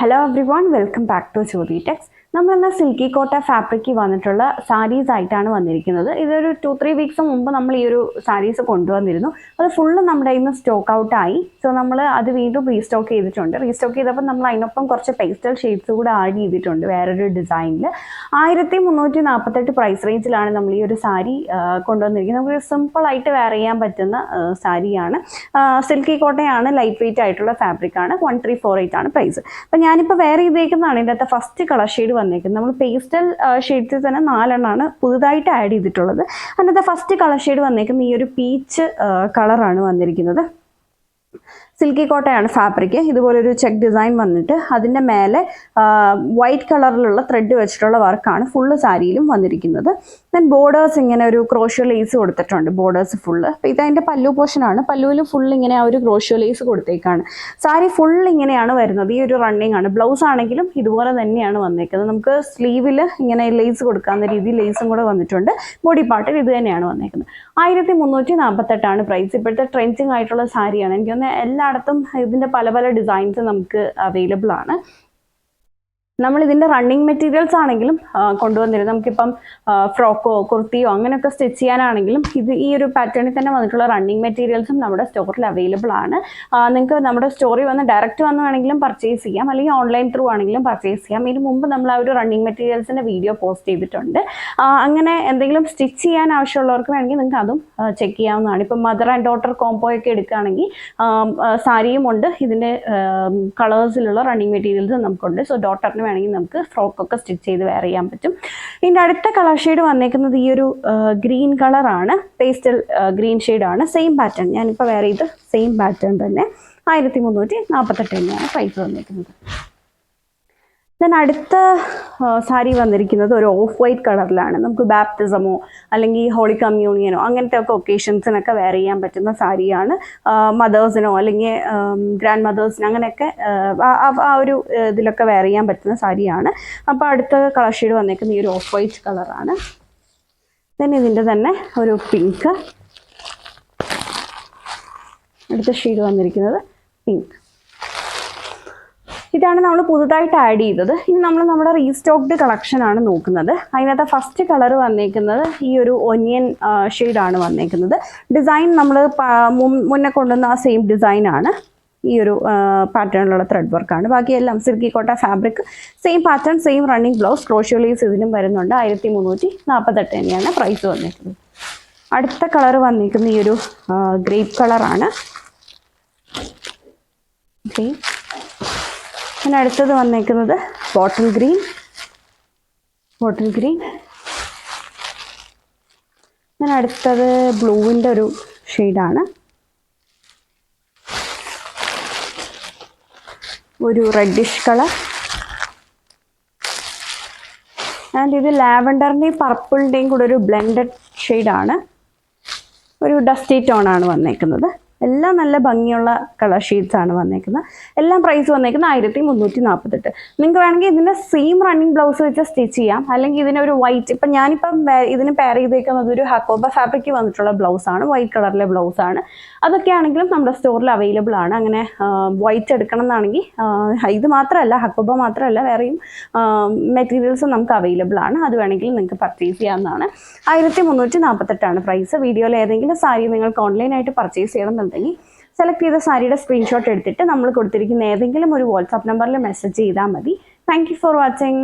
Hello everyone, welcome back to Jyoti Tex. നമ്മൾ silky കോട്ട ഫാബ്രിക്കിൽ വന്നിട്ടുള്ള സാരീസ് ആയിട്ടാണ് വന്നിരിക്കുന്നത്. ഇതൊരു 2-3 വീക്സ് മുമ്പ് നമ്മൾ ഈ ഒരു സാരീസ് കൊണ്ടുവന്നിരുന്നു. അത് ഫുള്ള് നമ്മുടെ ഇന്ന് സ്റ്റോക്ക് ഔട്ട് ആയി. സോ നമ്മൾ അത് വീണ്ടും റീസ്റ്റോക്ക് ചെയ്തിട്ടുണ്ട്. റീസ്റ്റോക്ക് ചെയ്തപ്പോൾ നമ്മൾ അതിനൊപ്പം കുറച്ച് പേസ്റ്റൽ ഷെയ്ഡ്സ് കൂടെ ആഡ് ചെയ്തിട്ടുണ്ട് വേറൊരു ഡിസൈനിൽ. 1348 പ്രൈസ് റേഞ്ചിലാണ് നമ്മൾ ഈ ഒരു സാരി കൊണ്ടുവന്നിരിക്കുന്നത്. നമുക്ക് സിമ്പിളായിട്ട് വെയർ ചെയ്യാൻ പറ്റുന്ന സാരിയാണ്. സിൽക്കി കോട്ടയാണ്, ലൈറ്റ് വെയിറ്റ് ആയിട്ടുള്ള ഫാബ്രിക്കാണ്. 1348 ആണ് പ്രൈസ്. അപ്പം ഞാനിപ്പോൾ വെയർ ചെയ്തേക്കുന്നതാണ് ഇതിൻ്റെ അകത്ത് ഫസ്റ്റ് കളർ ഷെയ്ഡ് വന്നേക്കുന്നത്. നമ്മൾ പേസ്റ്റൽ ഷെയ്ഡ്സിൽ തന്നെ 4 പുതുതായിട്ട് ആഡ് ചെയ്തിട്ടുള്ളത്. അതിനകത്ത് ഫസ്റ്റ് കളർ ഷെയ്ഡ് വന്നേക്കുന്നത് ഈ ഒരു പീച്ച് കളറാണ് വന്നിരിക്കുന്നത്. സിൽക്കി കോട്ടയാണ് ഫാബ്രിക്. ഇതുപോലൊരു ചെക്ക് ഡിസൈൻ വന്നിട്ട് അതിൻ്റെ മേലെ വൈറ്റ് കളറിലുള്ള ത്രെഡ് വെച്ചിട്ടുള്ള വർക്കാണ് ഫുള്ള് സാരിയിലും വന്നിരിക്കുന്നത്. ദെൻ ബോർഡേഴ്സ് ഇങ്ങനെ ഒരു ക്രോഷ്യോ ലേസ് കൊടുത്തിട്ടുണ്ട്, ബോർഡേഴ്സ് ഫുള്ള്. അപ്പോൾ ഇതതിൻ്റെ പല്ലു പോർഷനാണ്. പല്ലുവിൽ ഫുൾ ഇങ്ങനെ ആ ഒരു ക്രോഷ്യോ ലേസ് കൊടുത്തേക്കാണ്. സാരി ഫുൾ ഇങ്ങനെയാണ് വരുന്നത്. ഈ ഒരു റണ്ണിങ് ആണ്. ബ്ലൗസ് ആണെങ്കിലും ഇതുപോലെ തന്നെയാണ് വന്നേക്കുന്നത്. നമുക്ക് സ്ലീവിൽ ഇങ്ങനെ ലേസ് കൊടുക്കാവുന്ന രീതിയിൽ ലേസും കൂടെ വന്നിട്ടുണ്ട്. ബോഡി പാർട്ടിൽ ഇത് തന്നെയാണ് വന്നേക്കുന്നത്. 1348 പ്രൈസ്. ഇപ്പോഴത്തെ ട്രെൻഡിങ് ആയിട്ടുള്ള സാരിയാണ്. എനിക്കൊന്ന് എല്ലായിടത്തും ഇതിൻ്റെ പല പല ഡിസൈൻസ് നമുക്ക് അവൈലബിൾ ആണ്. നമ്മൾ ഇതിൻ്റെ റണ്ണിങ് മെറ്റീരിയൽസ് ആണെങ്കിലും കൊണ്ടുവന്നിരുന്നു. നമുക്കിപ്പം ഫ്രോക്കോ കുർത്തിയോ അങ്ങനെയൊക്കെ സ്റ്റിച്ച് ചെയ്യാനാണെങ്കിലും ഈ ഒരു പാറ്റേണിൽ തന്നെ വന്നിട്ടുള്ള റണ്ണിങ് മെറ്റീരിയൽസും നമ്മുടെ സ്റ്റോറിൽ അവൈലബിൾ ആണ്. നിങ്ങൾക്ക് നമ്മുടെ സ്റ്റോറിൽ വന്ന് ഡയറക്റ്റ് വന്ന് വേണമെങ്കിലും പർച്ചേസ് ചെയ്യാം, അല്ലെങ്കിൽ ഓൺലൈൻ ത്രൂ ആണെങ്കിലും പർച്ചേസ് ചെയ്യാം. ഇതിന് മുമ്പ് നമ്മൾ ആ ഒരു റണ്ണിങ് മെറ്റീരിയൽസിൻ്റെ വീഡിയോ പോസ്റ്റ് ചെയ്തിട്ടുണ്ട്. അങ്ങനെ എന്തെങ്കിലും സ്റ്റിച്ച് ചെയ്യാൻ ആവശ്യമുള്ളവർക്ക് വേണമെങ്കിൽ നിങ്ങൾക്ക് അതും ചെക്ക് ചെയ്യാവുന്നതാണ്. ഇപ്പം മദർ ആൻഡ് ഡോട്ടർ കോംബോ ഒക്കെ എടുക്കുകയാണെങ്കിൽ സാരിയും ഉണ്ട്, ഇതിൻ്റെ കളേഴ്സിലുള്ള റണ്ണിങ് മെറ്റീരിയൽസും നമുക്കുണ്ട്. സോ ഡോട്ടറിന് വേണമെങ്കിൽ നമുക്ക് ഫ്രോക്കൊക്കെ സ്റ്റിച്ച് ചെയ്ത് വെയർ ചെയ്യാൻ പറ്റും. ഇതിൻ്റെ അടുത്ത കളർ ഷെയ്ഡ് വന്നേക്കുന്നത് ഈ ഒരു ഗ്രീൻ കളറാണ്, പേസ്റ്റൽ ഗ്രീൻ ഷെയ്ഡാണ്. സെയിം പാറ്റേൺ, ഞാനിപ്പോൾ വെയർ ചെയ്ത് സെയിം പാറ്റേൺ തന്നെ 1348 തന്നെയാണ് പ്രൈസ് വന്നേക്കുന്നത്. ദെൻ അടുത്ത സാരി വന്നിരിക്കുന്നത് ഒരു ഓഫ് വൈറ്റ് കളറിലാണ്. നമുക്ക് ബാപ്റ്റിസമോ അല്ലെങ്കിൽ ഹോളി കമ്മ്യൂണിയനോ അങ്ങനത്തെ ഒക്കെ ഒക്കേഷൻസിനൊക്കെ വെയർ ചെയ്യാൻ പറ്റുന്ന സാരിയാണ്. മദേഴ്സിനോ അല്ലെങ്കിൽ ഗ്രാൻഡ് മദേഴ്സിനോ അങ്ങനെയൊക്കെ ആ ഒരു ഇതിലൊക്കെ വെയർ ചെയ്യാൻ പറ്റുന്ന സാരിയാണ്. അപ്പോൾ അടുത്ത കളർ ഷെയ്ഡ് വന്നേക്കുന്നത് ഈ ഒരു ഓഫ് വൈറ്റ് കളറാണ്. ദെൻ ഇതിൻ്റെ തന്നെ ഒരു പിങ്ക്. അടുത്ത ഷെയ്ഡ് വന്നിരിക്കുന്നത് പിങ്ക്. ഇതാണ് നമ്മൾ പുതുതായിട്ട് ആഡ് ചെയ്തത്. ഇനി നമ്മൾ നമ്മുടെ റീസ്റ്റോക്ഡ് കളക്ഷനാണ് നോക്കുന്നത്. അതിനകത്ത് ഫസ്റ്റ് കളർ വന്നേക്കുന്നത് ഈ ഒരു ഒനിയൻ ഷെയ്ഡാണ് വന്നേക്കുന്നത്. ഡിസൈൻ നമ്മൾ മുന്നേ കൊണ്ടുവന്ന ആ സെയിം ഡിസൈനാണ്. ഈ ഒരു പാറ്റേണിലുള്ള ത്രെഡ് വർക്കാണ്. ബാക്കിയെല്ലാം silky Kota fabric, same pattern, same running blouse, crochet lace ഇതിനും വരുന്നുണ്ട്. 1348 തന്നെയാണ് പ്രൈസ് വന്നേക്കുന്നത്. അടുത്ത കളർ വന്നിരിക്കുന്ന ഈ ഒരു ഗ്രേപ്പ് കളറാണ്. പിന്നെ അടുത്തത് വന്നേക്കുന്നത് ബോട്ടിൽ ഗ്രീൻ. പിന്നെ അടുത്തത് ബ്ലൂവിൻ്റെ ഒരു ഷെയ്ഡാണ്. ഒരു റെഡിഷ് കളർ. ആൻഡ് ഇത് ലാവൻഡറിൻ്റെയും പർപ്പിളിൻ്റെയും കൂടെ ഒരു ബ്ലെൻഡഡ് ഷെയ്ഡാണ്. ഒരു ഡസ്റ്റി ടോണാണ് വന്നേക്കുന്നത്. എല്ലാം നല്ല ഭംഗിയുള്ള കളർ ഷെയ്ഡ്സാണ് വന്നേക്കുന്നത്. എല്ലാം പ്രൈസ് വന്നേക്കുന്നത് 1348. നിങ്ങൾക്ക് വേണമെങ്കിൽ ഇതിൻ്റെ സെയിം റണ്ണിങ് ബ്ലൗസ് വെച്ച് സ്റ്റിച്ച് ചെയ്യാം, അല്ലെങ്കിൽ ഇതിനൊരു വൈറ്റ്, ഇപ്പം ഞാനിപ്പം ഇതിന് പെയർ ചെയ്തേക്കുന്നത് ഒരു ഹക്കോബ ഫാബ്രിക്ക് വന്നിട്ടുള്ള ബ്ലൗസാണ്, വൈറ്റ് കളറിലെ ബ്ലൗസാണ്. അതൊക്കെ ആണെങ്കിലും നമ്മുടെ സ്റ്റോറിൽ അവൈലബിൾ ആണ്. അങ്ങനെ വൈറ്റ് എടുക്കണം എന്നാണെങ്കിൽ ഇത് മാത്രമല്ല, ഹക്കോബ മാത്രമല്ല, വേറെയും മെറ്റീരിയൽസും നമുക്ക് അവൈലബിൾ ആണ്. അത് വേണമെങ്കിൽ നിങ്ങൾക്ക് പർച്ചേസ് ചെയ്യാവുന്നതാണ്. 1348 പ്രൈസ്. വീഡിയോയിൽ ഏതെങ്കിലും സാരി നിങ്ങൾക്ക് ഓൺലൈനായിട്ട് പർച്ചേസ് ചെയ്യണം സെലക്ട് ചെയ്ത സാരിയുടെ സ്ക്രീൻഷോട്ട് എടുത്തിട്ട് നമ്മൾ കൊടുത്തിരിക്കുന്ന ഏതെങ്കിലും ഒരു വാട്സാപ്പ് നമ്പറിൽ മെസ്സേജ് ചെയ്താൽ മതി. Thank you for watching.